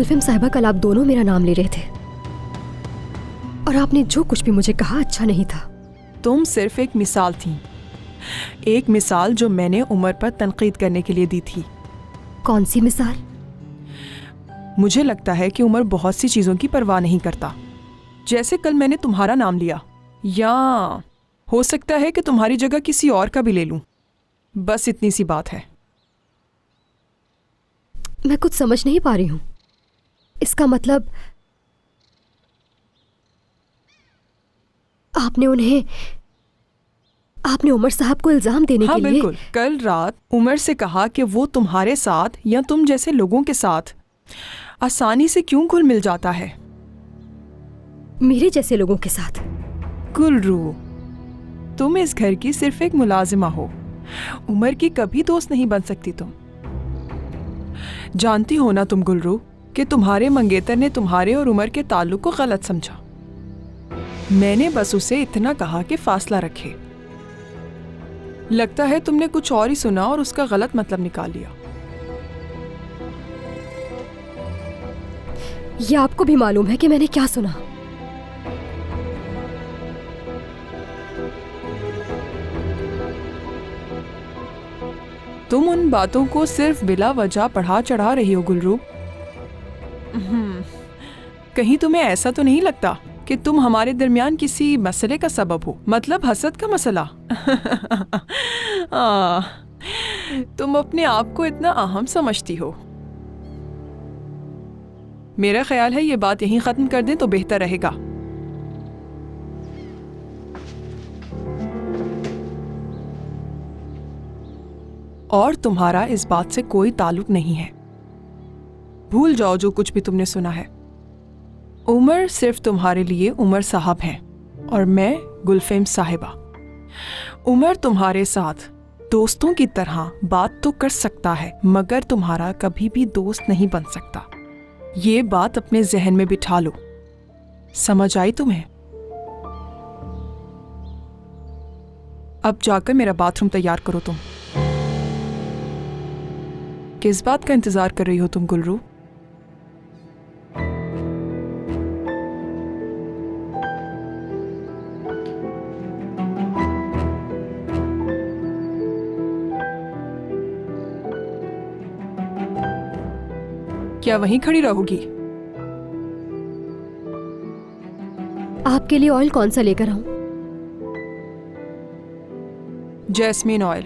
गुलफिम साहिबा, कल आप दोनों मेरा नाम ले रहे थे और आपने जो कुछ भी मुझे कहा अच्छा नहीं था। तुम सिर्फ एक मिसाल थी, एक मिसाल जो मैंने उमर पर तनकीद करने के लिए दी थी। कौन सी मिसाल? मुझे लगता है कि उमर बहुत सी चीज़ों की परवाह नहीं करता। जैसे कल मैंने तुम्हारा नाम लिया, या हो सकता है कि तुम्हारी जगह किसी और का भी ले लूं। बस इतनी सी बात है। मैं कुछ समझ नहीं पा रही हूं। इसका मतलब आपने उमर साहब को इल्जाम देने हाँ, के लिए? बिल्कुल। कल रात उमर से कहा कि वो तुम्हारे साथ या तुम जैसे लोगों के साथ आसानी से क्यों घुल मिल जाता है। मेरे जैसे लोगों के साथ? गुलरू, तुम इस घर की सिर्फ एक मुलाजिमा हो, उमर की कभी दोस्त नहीं बन सकती तुम। जानती हो ना तुम गुलरू कि तुम्हारे मंगेतर ने तुम्हारे और उमर के ताल्लुक को गलत समझा। मैंने बस उसे इतना कहा कि फासला रखे। लगता है तुमने कुछ और ही सुना और उसका गलत मतलब निकाल लिया। ये आपको भी मालूम है कि मैंने क्या सुना? तुम उन बातों को सिर्फ बिला वजह बढ़ा चढ़ा रही हो गुलरू। कहीं तुम्हें ऐसा तो नहीं लगता कि तुम हमारे दरमियान किसी मसले का सबब हो, मतलब हसद का मसला? तुम अपने आप को इतना अहम समझती हो। मेरा ख्याल है ये बात यहीं खत्म कर दें तो बेहतर रहेगा। और तुम्हारा इस बात से कोई ताल्लुक नहीं है। भूल जाओ जो कुछ भी तुमने सुना है। उमर सिर्फ तुम्हारे लिए उमर साहब हैं और मैं गुलफिम साहिबा। उमर तुम्हारे साथ दोस्तों की तरह बात तो कर सकता है, मगर तुम्हारा कभी भी दोस्त नहीं बन सकता। ये बात अपने जहन में बिठा लो। समझ आई तुम्हें? अब जाकर मेरा बाथरूम तैयार करो तुम। किस बात का इंतजार कर रही हो तुम गुलरू? क्या वहीं खड़ी रहोगी? आपके लिए ऑयल कौन सा लेकर आऊं? Jasmine oil.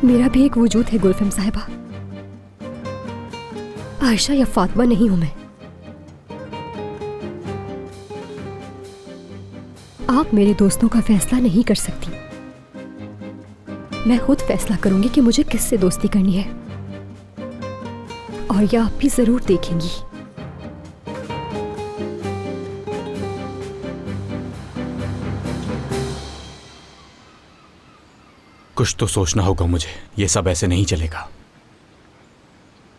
मेरा भी एक वजूद है गुलफिम साहिबा। आयशा या फातिमा नहीं हूं मैं। आप मेरे दोस्तों का फैसला नहीं कर सकती। मैं खुद फैसला करूंगी कि मुझे किससे दोस्ती करनी है, और यह आप भी जरूर देखेंगी। कुछ तो सोचना होगा मुझे। ये सब ऐसे नहीं चलेगा।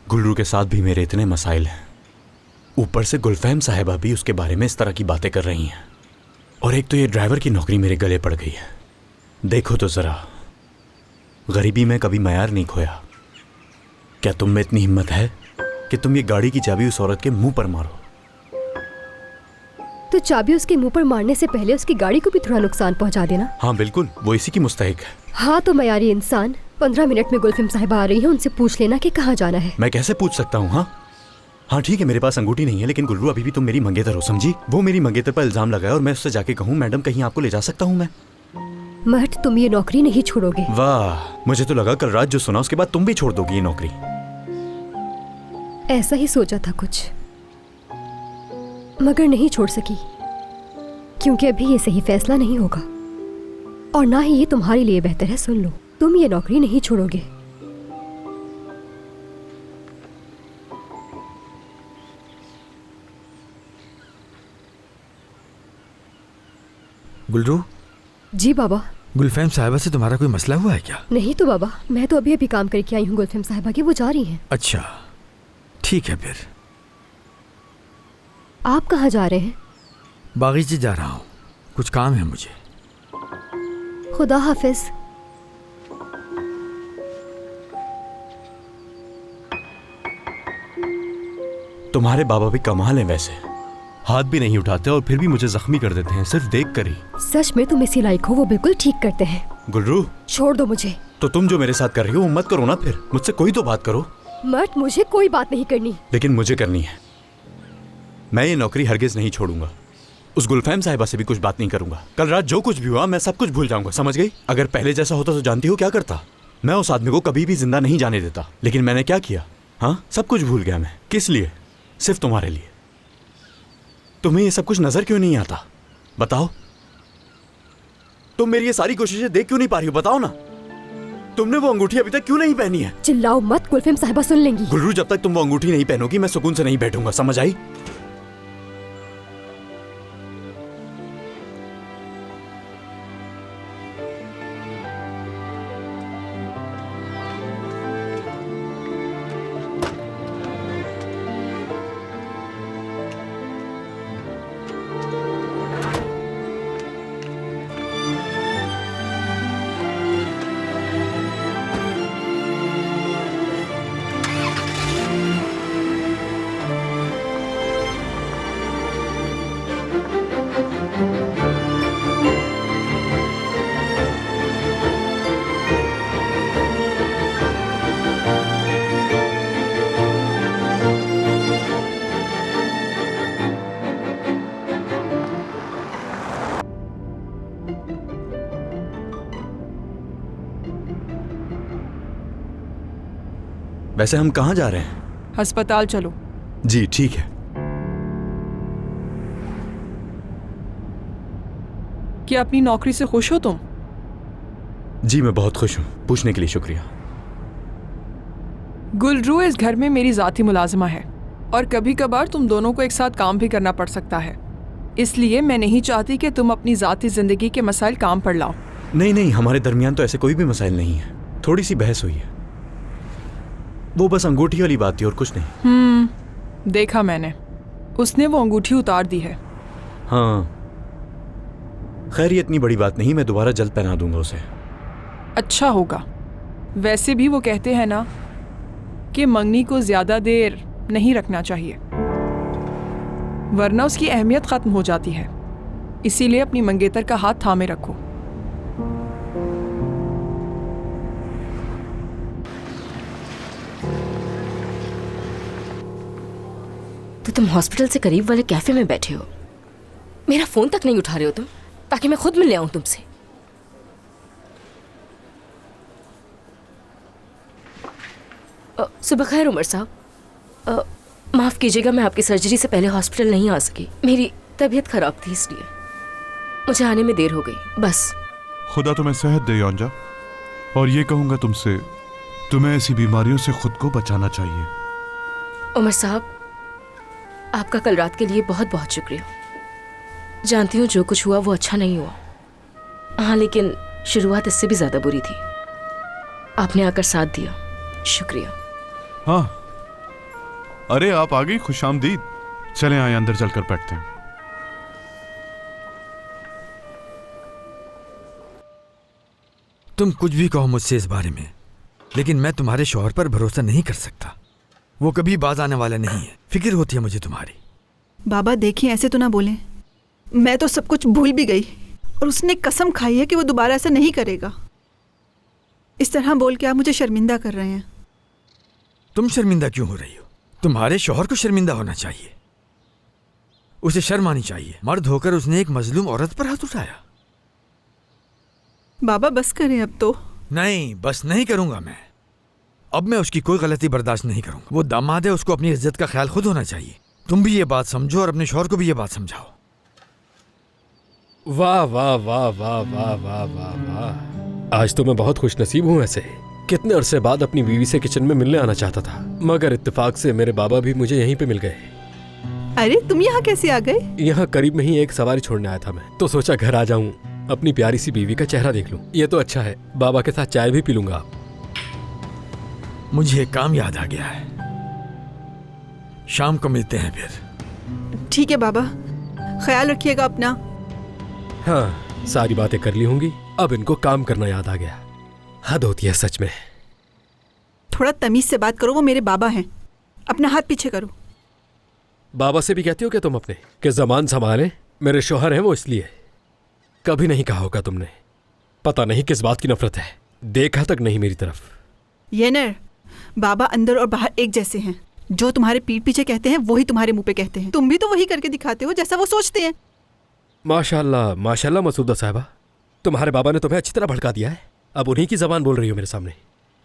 गुलरू के साथ भी मेरे इतने मसाइल हैं, ऊपर से गुलफहम साहिबा भी उसके बारे में इस तरह की बातें कर रही हैं, और एक तो ये ड्राइवर की नौकरी मेरे गले पड़ गई है। देखो तो जरा, गरीबी में कभी मयार नहीं खोया। क्या तुम में इतनी हिम्मत है कि तुम ये गाड़ी की चाबी उस औरत के मुंह पर मारो? तो चाबी उसके मुंह पर मारने से पहले उसकी गाड़ी को भी थोड़ा नुकसान पहुंचा देना। हाँ बिल्कुल, वो इसी की मुस्तहिक है। हाँ, तो मयारी इंसान 15 मिनट में गुलफिम साहिबा आ रही है, उनसे पूछ लेना कि कहाँ जाना है। मैं कैसे पूछ सकता हूँ? हाँ ठीक है, मेरे पास अंगूठी नहीं है, लेकिन गुलरू अभी भी तुम मेरी मंगेतर हो, समझी? वो मेरी मंगेतर पर इल्जाम लगाया और मैं उससे जाके कहूँ मैडम कहीं आपको ले जा सकता हूँ मैं? महट, तुम ये नौकरी नहीं छोड़ोगे। वाह, मुझे तो लगा कल रात जो सुना उसके बाद तुम भी छोड़ दोगी ये नौकरी। ऐसा ही सोचा था कुछ, मगर नहीं छोड़ सकी, क्योंकि अभी ये सही फैसला नहीं होगा, और ना ही ये तुम्हारे लिए बेहतर है। सुन लो, तुम ये नौकरी नहीं छोड़ोगे। गुलरू? जी बाबा। गुलफैम साहिबा से तुम्हारा कोई मसला हुआ है क्या? नहीं तो बाबा, मैं तो अभी अभी काम करके आई हूँ गुलफेम साहिबा की, वो जा रही हैं। अच्छा ठीक है, फिर आप कहाँ जा रहे हैं? बागीचे जा रहा हूँ, कुछ काम है मुझे। खुदा हाफिज। तुम्हारे बाबा भी कमाल है वैसे, हाथ भी नहीं उठाते और फिर भी मुझे जख्मी कर देते हैं सिर्फ देख कर ही। सच में तुम इसी लायक हो, वो बिल्कुल ठीक करते हैं। गुलरू छोड़ दो मुझे। तो तुम जो मेरे साथ कर रही हो वो मत करो ना, फिर मुझसे कोई तो बात करो। मत, मुझे कोई बात नहीं करनी। लेकिन मुझे करनी है। मैं ये नौकरी हरगिज नहीं छोड़ूंगा। उस गुलफैम साहिबा से भी कुछ बात नहीं करूंगा। कल रात जो कुछ भी हुआ मैं सब कुछ भूल जाऊंगा, समझ गई? अगर पहले जैसा होता तो जानती हो क्या करता? मैं उस आदमी को कभी भी जिंदा नहीं जाने देता। लेकिन मैंने क्या किया? हाँ, सब कुछ भूल गया मैं। किस लिए? सिर्फ तुम्हारे लिए। तुम्हें ये सब कुछ नजर क्यों नहीं आता? बताओ। तुम मेरी ये सारी कोशिशें देख क्यों नहीं पा रही हो? बताओ ना। तुमने वो अंगूठी अभी तक क्यों नहीं पहनी है? चिल्लाओ मत, गुलफेम साहिबा सुन लेंगी। गुलरू, जब तक तुम वो अंगूठी नहीं पहनोगी मैं सुकून से नहीं बैठूंगा, समझ आई? वैसे हम कहाँ जा रहे हैं? अस्पताल चलो। जी ठीक है। क्या अपनी नौकरी से खुश हो तुम? जी मैं बहुत खुश हूँ, पूछने के लिए शुक्रिया। गुलरू इस घर में मेरी जाती मुलाजिमा है और कभी कभार तुम दोनों को एक साथ काम भी करना पड़ सकता है। इसलिए मैं नहीं चाहती कि तुम अपनी जाती जिंदगी के मसाइल काम पर लाओ। नहीं नहीं, हमारे दरमियान तो ऐसे कोई भी मसाइल नहीं है। थोड़ी सी बहस हुई है, वो बस अंगूठी वाली बात थी और कुछ नहीं। देखा मैंने, उसने वो अंगूठी उतार दी है। हाँ खैर, ये इतनी बड़ी बात नहीं, मैं दोबारा जल्द पहना दूंगा उसे। अच्छा होगा। वैसे भी वो कहते हैं ना कि मंगनी को ज्यादा देर नहीं रखना चाहिए, वरना उसकी अहमियत खत्म हो जाती है। इसीलिए अपनी मंगेतर का हाथ थामे रखो। तो तुम हॉस्पिटल से करीब वाले कैफे में बैठे हो, मेरा फोन तक नहीं उठा रहे हो तुम, ताकि मैं खुद मिलने आऊं तुमसे। सुबह खैर उमर साहब, माफ कीजिएगा मैं आपकी सर्जरी से पहले हॉस्पिटल नहीं आ सकी। मेरी तबीयत खराब थी इसलिए मुझे आने में देर हो गई, बस। खुदा तुम्हें सेहत दे योंजा, और ये कहूंगा तुमसे, तुम्हें ऐसी बीमारियों से खुद को बचाना चाहिए। उमर साहब, आपका कल रात के लिए बहुत बहुत शुक्रिया। जानती हूँ जो कुछ हुआ वो अच्छा नहीं हुआ, हाँ, लेकिन शुरुआत इससे भी ज्यादा बुरी थी। आपने आकर साथ दिया, शुक्रिया। हाँ, अरे आप आ गई, खुशामदीद। चलें आए, अंदर चलकर बैठते हैं। तुम कुछ भी कहो मुझसे इस बारे में, लेकिन मैं तुम्हारे शौहर पर भरोसा नहीं कर सकता। वो कभी बाज आने वाला नहीं है। फिक्र होती है मुझे तुम्हारी। बाबा देखिए, ऐसे तो ना बोलें। मैं तो सब कुछ भूल भी गई और उसने कसम खाई है कि वो दोबारा ऐसा नहीं करेगा। इस तरह बोल के आप मुझे शर्मिंदा कर रहे हैं। तुम शर्मिंदा क्यों हो रही हो? तुम्हारे शौहर को शर्मिंदा होना चाहिए, उसे शर्म आनी चाहिए। मर्द होकर उसने एक मजलूम औरत पर हाथ उठाया। बाबा बस करें अब तो। नहीं, बस नहीं करूंगा मैं। अब मैं उसकी कोई गलती बर्दाश्त नहीं करूंगा। वो दामाद है, उसको अपनी इज्जत का ख्याल खुद होना चाहिए। तुम भी ये बात समझो और अपने शौहर को भी ये बात समझाओ। वाह वाह वाह वाह वाह वाह वाह वाह, आज तो मैं बहुत खुश नसीब हूँ। ऐसे कितने अरसे बाद अपनी बीवी से किचन में मिलने आना चाहता था, मगर इत्तेफाक से मेरे बाबा भी मुझे यहीं पे मिल गए। अरे तुम यहाँ कैसे आ गए? यहाँ करीब में ही एक सवारी छोड़ने आया था मैं, तो सोचा घर आ जाऊं। अपनी प्यारी सी बीवी का चेहरा देख लूं। ये तो अच्छा है, बाबा के साथ चाय भी पी लूंगा। मुझे एक काम याद आ गया है, शाम को मिलते हैं फिर। ठीक है बाबा, ख्याल रखिएगा अपना। हाँ, सारी बातें कर ली होंगी, अब इनको काम करना याद आ गया। हद होती है सच में। थोड़ा तमीज से बात करो, वो मेरे बाबा हैं। अपना हाथ पीछे करो। बाबा से भी कहती हो क्या तुम अपने कि जबान संभालें? मेरे शौहर हैं वो, इसलिए। कभी नहीं कहा होगा तुमने। पता नहीं किस बात की नफरत है, देखा तक नहीं मेरी तरफ। येनर, बाबा अंदर और बाहर एक जैसे हैं। जो तुम्हारे पीठ पीछे कहते हैं वही तुम्हारे मुंह पे कहते हैं। तुम भी तो वही करके दिखाते हो जैसा वो सोचते हैं। माशाल्लाह माशाल्लाह मसूदा साहिबा, तुम्हारे बाबा ने तुम्हें अच्छी तरह भड़का दिया है। अब उन्हीं की जबान बोल रही हो मेरे सामने।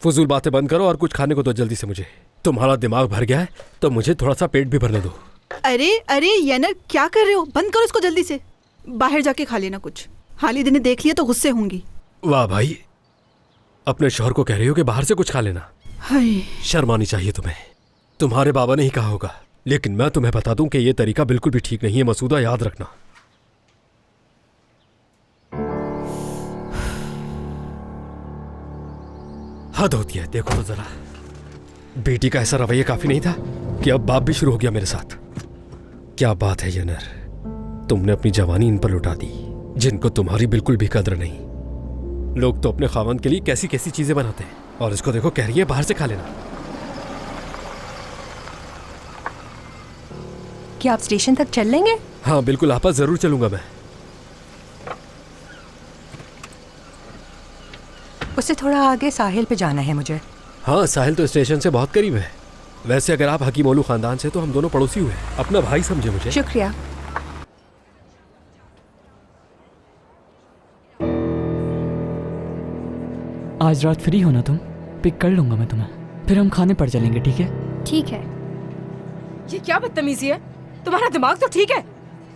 फजूल बातें बंद करो और कुछ खाने को दो जल्दी से मुझे। तुम्हारा दिमाग भर गया है तो मुझे थोड़ा सा पेट भी भरने दो। अरे अरे येनर, क्या कर रहे हो? बंद करो इसको जल्दी से। बाहर जाके खा लेना कुछ। हालिद ने देख लिया तो गुस्से होंगी। वाह भाई, अपने शौहर को कह रही हो कि बाहर से कुछ खा लेना। हाय, शर्म आनी चाहिए तुम्हें। तुम्हारे बाबा ने ही कहा होगा, लेकिन मैं तुम्हें बता दूं कि यह तरीका बिल्कुल भी ठीक नहीं है मसूदा, याद रखना। हद होती है। देखो तो जरा, बेटी का ऐसा रवैया काफी नहीं था कि अब बाप भी शुरू हो गया मेरे साथ। क्या बात है येनर, तुमने अपनी जवानी इन पर लुटा दी जिनको तुम्हारी बिल्कुल भी कद्र नहीं। लोग तो अपने खावंद के लिए कैसी कैसी चीजें बनाते हैं, और इसको देखो कह रही है बाहर से खा लेना। क्या आप स्टेशन तक चल लेंगे? हाँ बिल्कुल आपा, जरूर चलूंगा मैं। उससे थोड़ा आगे साहिल पे जाना है मुझे। हाँ, साहिल तो स्टेशन से बहुत करीब है। वैसे अगर आप हकीम ओलू खानदान से तो हम दोनों पड़ोसी हुए, अपना भाई समझे मुझे। शुक्रिया। आज रात फ्री हो ना तुम? पिक कर लूंगा मैं तुम्हें, फिर हम खाने पर चलेंगे, ठीक है? ठीक है। ये क्या बदतमीजी है? तुम्हारा दिमाग तो ठीक है?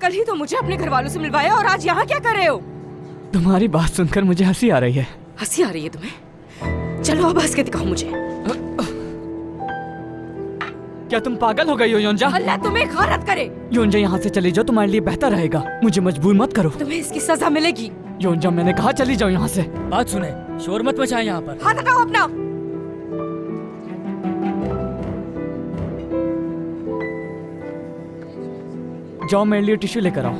कल ही तो मुझे अपने घर वालों से मिलवाया और आज यहाँ क्या कर रहे हो? तुम्हारी बात सुनकर मुझे हंसी आ रही है। हंसी आ रही है तुम्हें? चलो अब हंस के दिखाओ मुझे। क्या तुम पागल हो गई हो योंजा? अल्लाह तुम्हें खारत करे। योंजा, यहाँ से चली जाओ, तुम्हारे लिए बेहतर रहेगा। मुझे मजबूर मत करो। तुम्हें इसकी सजा मिलेगी। योंजा, मैंने कहा चली जाओ यहाँ से। बात सुने, शोर मत मचाएं यहाँ पर। हाथ हटाओ अपना। जाओ मेरे लिए टिश्यू लेकर आओ,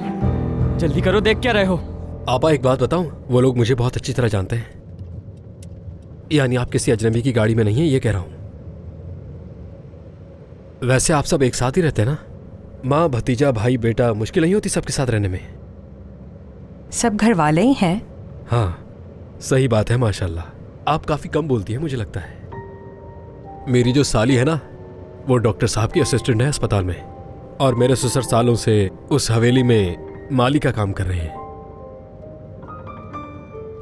जल्दी करो, देख क्या रहे हो? आपा एक बात बताऊं, वो लोग मुझे बहुत अच्छी तरह जानते हैं। यानी आप किसी अजनबी की गाड़ी में नहीं है, ये कह रहा हूं। वैसे आप सब एक साथ ही रहते हैं ना? माँ, भतीजा, भाई, बेटा, मुश्किल नहीं होती सबके साथ रहने में? सब घर वाले ही हैं। हाँ सही बात है, माशाल्लाह। आप काफी कम बोलती है मुझे लगता है। मेरी जो साली है ना, वो डॉक्टर साहब की असिस्टेंट है अस्पताल में, और मेरे ससुर सालों से उस हवेली में माली का काम कर रहे हैं।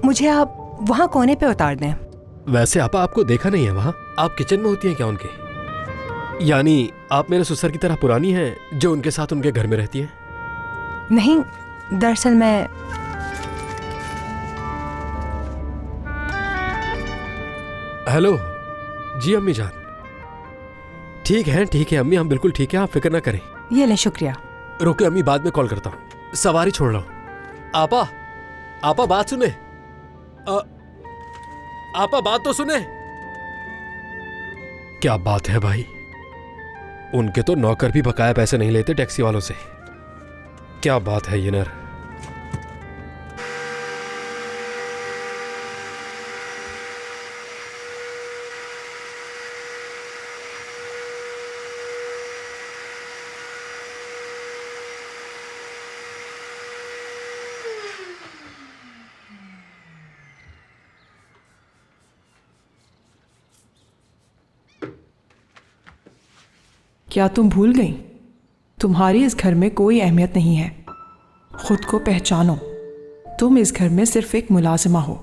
मुझे आप वहाँ कोने पे उतार दें। वैसे आपा आपको देखा नहीं है वहाँ? आप किचन में होती हैं क्या उनके? यानी आप मेरे ससुर की तरह पुरानी हैं जो उनके साथ उनके घर में रहती हैं? नहीं, दरअसल मैं हेलो जी अम्मी जान। ठीक है अम्मी, हम बिल्कुल ठीक है, आप फिक्र ना करें। ये ले, शुक्रिया। रुके अम्मी, बाद में कॉल करता हूँ, सवारी छोड़ रहा हूँ। आपा बात सुने। आपा बात तो सुने। क्या बात है भाई, उनके तो नौकर भी बकाया पैसे नहीं लेते टैक्सी वालों से। क्या बात है येनर। क्या तुम भूल गई? तुम्हारी इस घर में कोई अहमियत नहीं है। खुद को पहचानो। तुम इस घर में सिर्फ एक मुलाजिमा हो।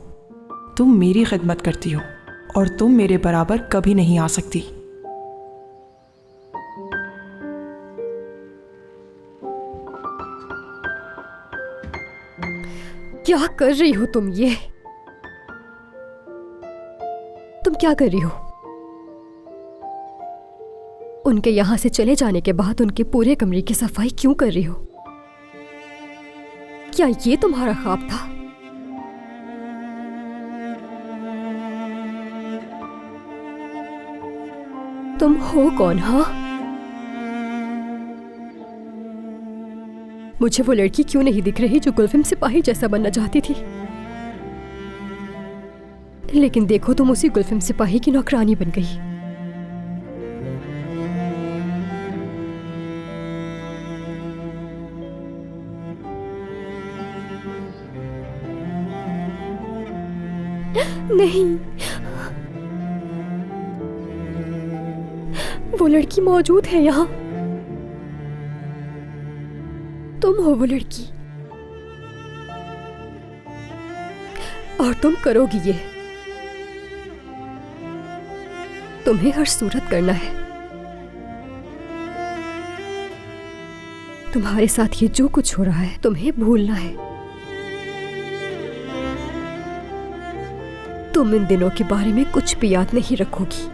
तुम मेरी खिदमत करती हो और तुम मेरे बराबर कभी नहीं आ सकती। क्या कर रही हो तुम? ये तुम क्या कर रही हो? उनके यहां से चले जाने के बाद उनके पूरे कमरे की सफाई क्यों कर रही हो? क्या ये तुम्हारा ख्वाब था? तुम हो कौन? हाँ, मुझे वो लड़की क्यों नहीं दिख रही जो गुलफिम सिपाही जैसा बनना चाहती थी? लेकिन देखो, तुम उसी गुलफिम सिपाही की नौकरानी बन गई। नहीं, वो लड़की मौजूद है यहाँ। तुम हो वो लड़की, और तुम करोगी ये। तुम्हें हर सूरत करना है। तुम्हारे साथ ये जो कुछ हो रहा है तुम्हें भूलना है। तुम इन दिनों के बारे में कुछ भी याद नहीं रखोगी।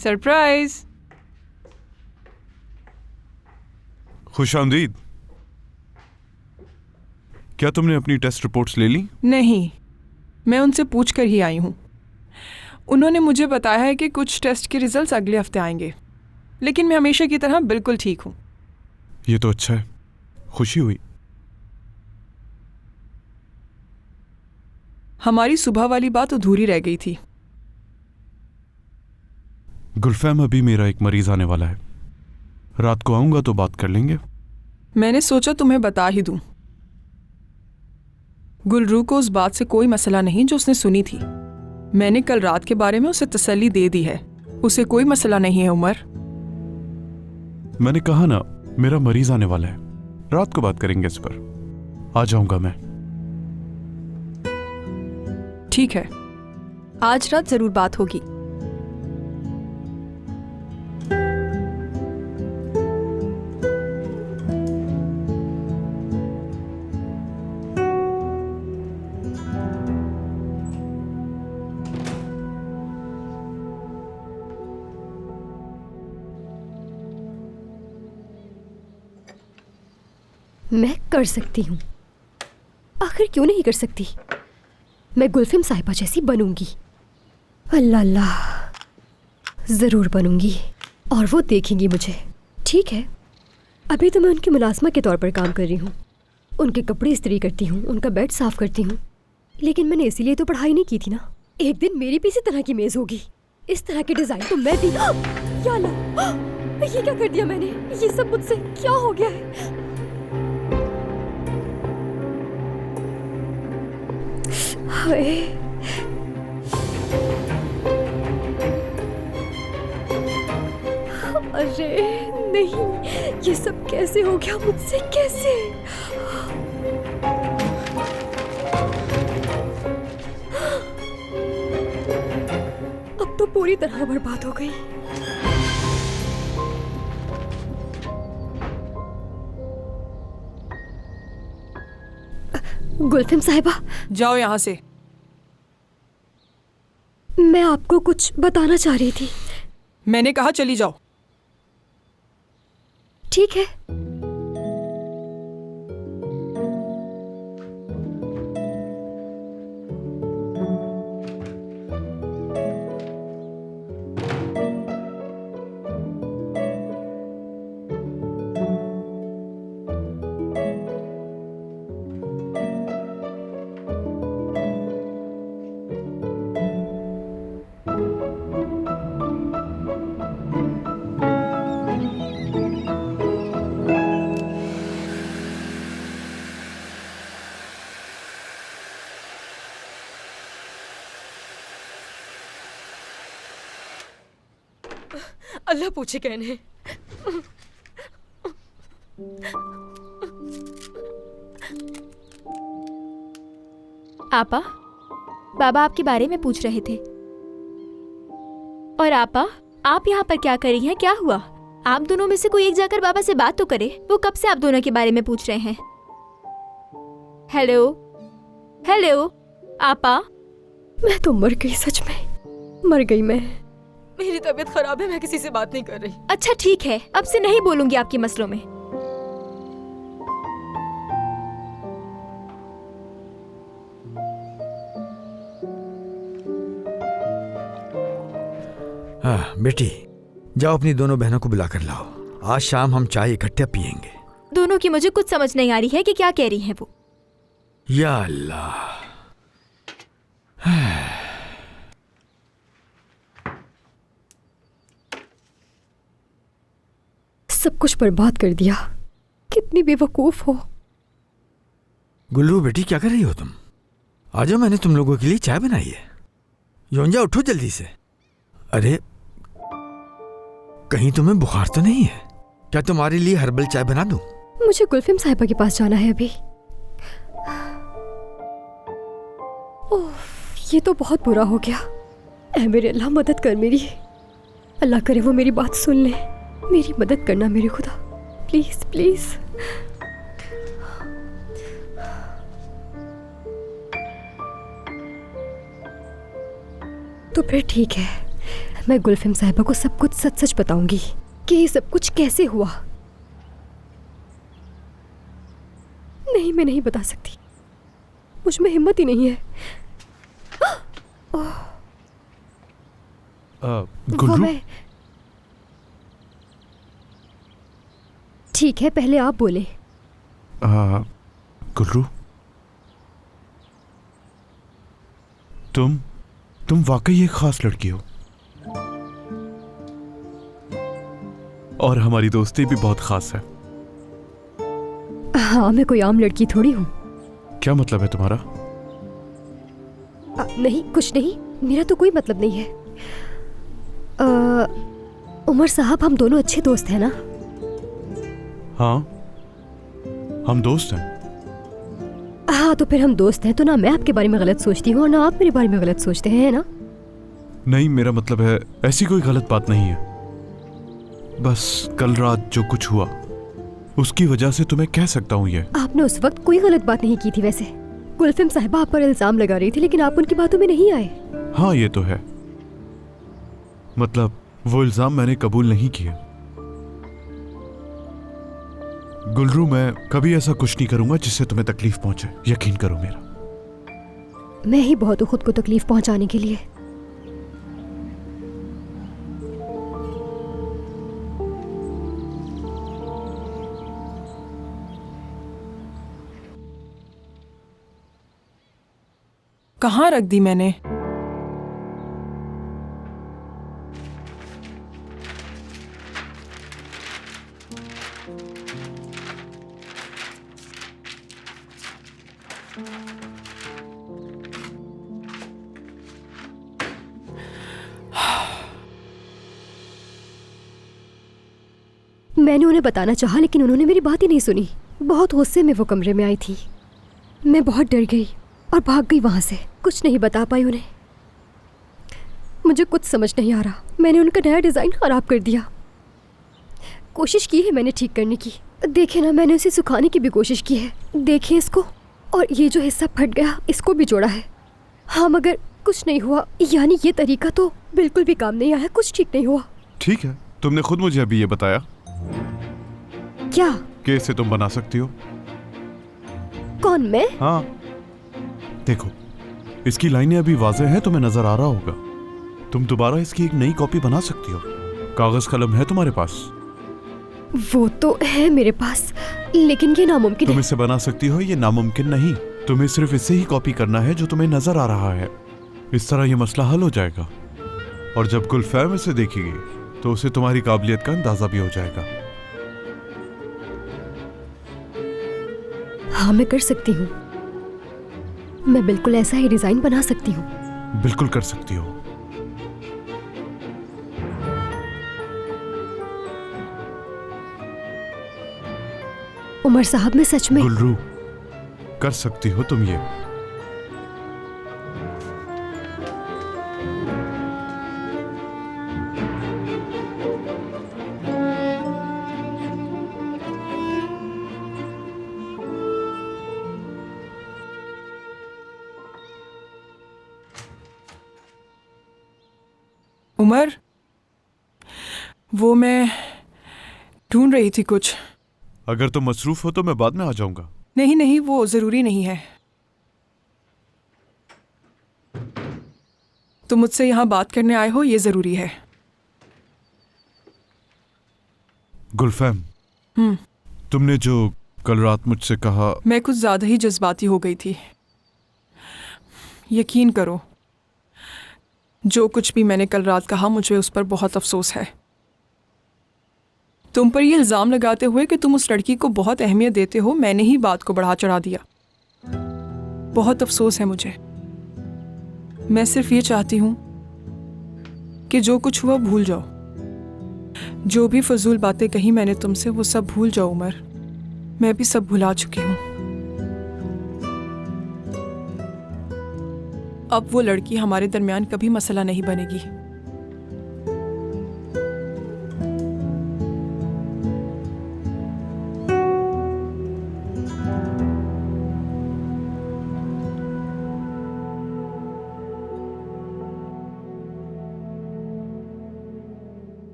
सरप्राइज। खुशामदीद। क्या तुमने अपनी टेस्ट रिपोर्ट्स ले ली? नहीं, मैं उनसे पूछ कर ही आई हूँ। उन्होंने मुझे बताया है कि कुछ टेस्ट के रिजल्ट्स अगले हफ्ते आएंगे, लेकिन मैं हमेशा की तरह बिल्कुल ठीक हूँ। ये तो अच्छा है, खुशी हुई। हमारी सुबह वाली बात अधूरी रह गई थी। गुलफैम, अभी मेरा एक मरीज आने वाला है। रात को आऊंगा तो बात कर लेंगे। मैंने सोचा तुम्हें बता ही दूं। गुलरू को उस बात से कोई मसला नहीं जो उसने सुनी थी। मैंने कल रात के बारे में उसे तसल्ली दे दी है। उसे कोई मसला नहीं है उमर। मैंने कहा ना, मेरा मरीज आने वाला है। रात को बात करेंगे इस पर। आ जाऊंगा मैं। ठीक है, आज रात जरूर बात होगी। मैं कर सकती हूँ, आखिर क्यों नहीं कर सकती? मैं गुलफिम साहिबा जैसी बनूंगी। अल्लाह अल्लाह, जरूर बनूंगी और वो देखेंगी मुझे। ठीक है, अभी तो मैं उनकी मुलाजमा के तौर पर काम कर रही हूँ। उनके कपड़े इस्त्री करती हूँ, उनका बेड साफ करती हूँ। लेकिन मैंने इसीलिए तो पढ़ाई नहीं की थी ना। एक दिन मेरी भी इसी तरह की मेज होगी, इस तरह की डिजाइन तो मैं दी। या अल्लाह, ये क्या कर दिया मैंने? ये सब मुझसे क्या हो गया है? हाय, अरे नहीं, ये सब कैसे हो गया मुझसे? कैसे? अब तो पूरी तरह बर्बाद हो गई। गुलफिम साहिबा, जाओ यहाँ से। मैं आपको कुछ बताना चाह रही थी। मैंने कहा चली जाओ। ठीक है। अल्लाह पूछे कहने। आपा, बाबा आपके बारे में पूछ रहे थे। और आपा, आप यहाँ पर क्या कर रही हैं? क्या हुआ? आप दोनों में से कोई एक जाकर बाबा से बात तो करे। वो कब से आप दोनों के बारे में पूछ रहे हैं। हेलो हेलो आपा। मैं तो मर गई, सच में मर गई मैं। मेरी तबीयत खराब है, मैं किसी से बात नहीं कर रही। अच्छा ठीक है, अब से नहीं बोलूंगी आपके मसलों में। हाँ बेटी, जाओ अपनी दोनों बहनों को बुला कर लाओ। आज शाम हम चाय इकट्ठे पियेंगे। दोनों की मुझे कुछ समझ नहीं आ रही है कि क्या कह रही हैं वो। या अल्लाह। सब कुछ बर्बाद कर दिया। कितनी बेवकूफ हो। गुल्लू बेटी, क्या कर रही हो तुम? आ जाओ, मैंने तुम लोगों के लिए चाय बनाई है। योंजा उठो जल्दी से। अरे कहीं तुम्हें बुखार तो नहीं है? क्या तुम्हारे लिए हर्बल चाय बना दूं? मुझे गुलफिम साहिबा के पास जाना है अभी। ओह, ये तो बहुत बुरा हो गया। ऐ मेरे अल्लाह, मदद कर मेरी। अल्लाह करे वो मेरी बात सुन ले। मेरी मदद करना मेरे खुदा, प्लीज प्लीज। तो फिर ठीक है, मैं गुलफिम साहिबा को सब कुछ सच सच बताऊंगी कि ये सब कुछ कैसे हुआ। नहीं, मैं नहीं बता सकती, मुझ में हिम्मत ही नहीं है। गुल्लू, ठीक है, पहले आप बोले। गुल्लू, तुम वाकई एक खास लड़की हो और हमारी दोस्ती भी बहुत खास है। हाँ, मैं कोई आम लड़की थोड़ी हूँ। क्या मतलब है तुम्हारा? नहीं, कुछ नहीं, मेरा तो कोई मतलब नहीं है। उमर साहब, हम दोनों अच्छे दोस्त हैं ना? हाँ, हम दोस्त हैं। हाँ, तो फिर हम दोस्त हैं तो ना मैं आपके बारे में गलत सोचती हूँ और ना आप मेरे बारे में गलत सोचते हैं, ना? नहीं, मेरा मतलब है ऐसी कोई गलत बात नहीं है। बस कल रात जो कुछ हुआ उसकी वजह से तुम्हें कह सकता हूँ ये। आपने उस वक्त कोई गलत बात नहीं की थी। वैसे गुलफिम साहिबा आप पर इल्जाम लगा रही थी, लेकिन आप उनकी बातों में नहीं आए। हाँ, ये तो है। मतलब वो इल्जाम मैंने कबूल नहीं किए। गुलरू, मैं कभी ऐसा कुछ नहीं करूंगा जिससे तुम्हें तकलीफ पहुंचे, यकीन करो मेरा। मैं ही बहुत हूँ खुद को तकलीफ पहुंचाने के लिए। कहाँ रख दी मैंने? मैंने उन्हें बताना चाहा, लेकिन उन्होंने मेरी बात ही नहीं सुनी। बहुत गुस्से में वो कमरे में आई थी। मैं बहुत डर गई और भाग गई वहां से। कुछ नहीं बता पाई उन्हें। मुझे कुछ समझ नहीं आ रहा। मैंने उनका नया डिज़ाइन ख़राब कर दिया। कोशिश की है मैंने ठीक करने की। देखे ना, मैंने उसे सुखाने की भी कोशिश की है। देखें इसको, और ये जो हिस्सा फट गया इसको भी जोड़ा है। हाँ, मगर कुछ नहीं हुआ। यानी ये तरीका तो बिल्कुल भी काम नहीं आया। कुछ ठीक नहीं हुआ। ठीक है, तुमने खुद मुझे अभी ये बताया क्या कि इसे तुम बना सकती हो। कौन, मैं? हाँ, देखो इसकी लाइनें अभी वाज़ेह हैं, तुम्हें नजर आ रहा होगा। तुम दोबारा इसकी एक नई कॉपी बना सकती हो। कागज कलम है तुम्हारे पास? वो तो है मेरे पास, लेकिन ये नामुमकिन है। तुम इसे बना सकती हो, ये नामुमकिन नहीं। तुम्हें सिर्फ इसे ही कॉपी करना है जो तुम्हें नजर आ रहा है। इस तरह ये मसला हल हो जाएगा, और जब गुलफैम इसे देखेगी तो उसे तुम्हारी काबिलियत का अंदाजा भी हो जाएगा। हाँ, मैं कर सकती हूँ। मैं बिल्कुल ऐसा ही डिजाइन बना सकती हूँ। बिल्कुल कर सकती हो। उमर साहब, मैं सच में। गुलरू, कर सकती हो तुम ये। उमर, वो मैं ढूंढ रही थी कुछ। अगर तुम मसरूफ हो तो मैं बाद में आ जाऊंगा। नहीं नहीं, वो जरूरी नहीं है। तुम मुझसे यहाँ बात करने आए हो, ये जरूरी है। गुलफैम, तुमने जो कल रात मुझसे कहा, मैं कुछ ज्यादा ही जज्बाती हो गई थी। यकीन करो, जो कुछ भी मैंने कल रात कहा मुझे उस पर बहुत अफसोस है। तुम पर यह इल्ज़ाम लगाते हुए कि तुम उस लड़की को बहुत अहमियत देते हो, मैंने ही बात को बढ़ा चढ़ा दिया। बहुत अफसोस है मुझे। मैं सिर्फ ये चाहती हूँ कि जो कुछ हुआ भूल जाओ। जो भी फजूल बातें कही मैंने तुमसे, वो सब भूल जाओ उमर। मैं भी सब भुला चुकी हूँ। अब वो लड़की हमारे दरमियान कभी मसला नहीं बनेगी।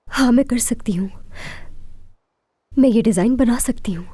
हाँ, मैं कर सकती हूँ। मैं ये डिजाइन बना सकती हूँ।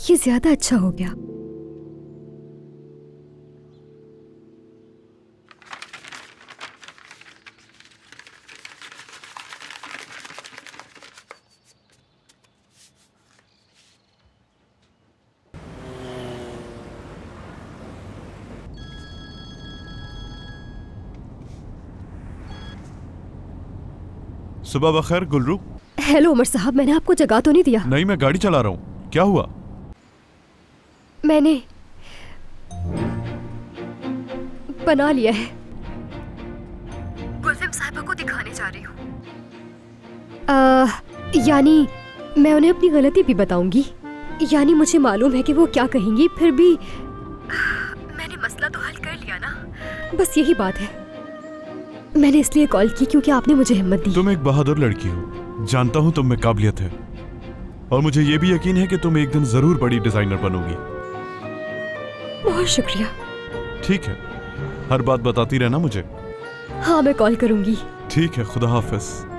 ये ज्यादा अच्छा हो गया। सुबह बखैर गुलरू। हेलो उमर साहब, मैंने आपको जगा तो नहीं दिया? नहीं, मैं गाड़ी चला रहा हूँ। क्या हुआ? मैंने बना लिया है। गुलफिम साहिबा को दिखाने जा रही हूँ। यानी मैं उन्हें अपनी गलती भी बताऊंगी। यानी मुझे मालूम है कि वो क्या कहेंगी, फिर भी मैंने मसला तो हल कर लिया ना। बस यही बात है। मैंने इसलिए कॉल की क्योंकि आपने मुझे हिम्मत दी। तुम एक बहादुर लड़की हो, जानता हूँ तुम में काबिलियत है, और मुझे ये भी यकीन है कि तुम एक दिन जरूर बड़ी डिजाइनर बनोगी। बहुत शुक्रिया। ठीक है, हर बात बताती रहना मुझे। हाँ, मैं कॉल करूंगी। ठीक है, खुदा हाफिज।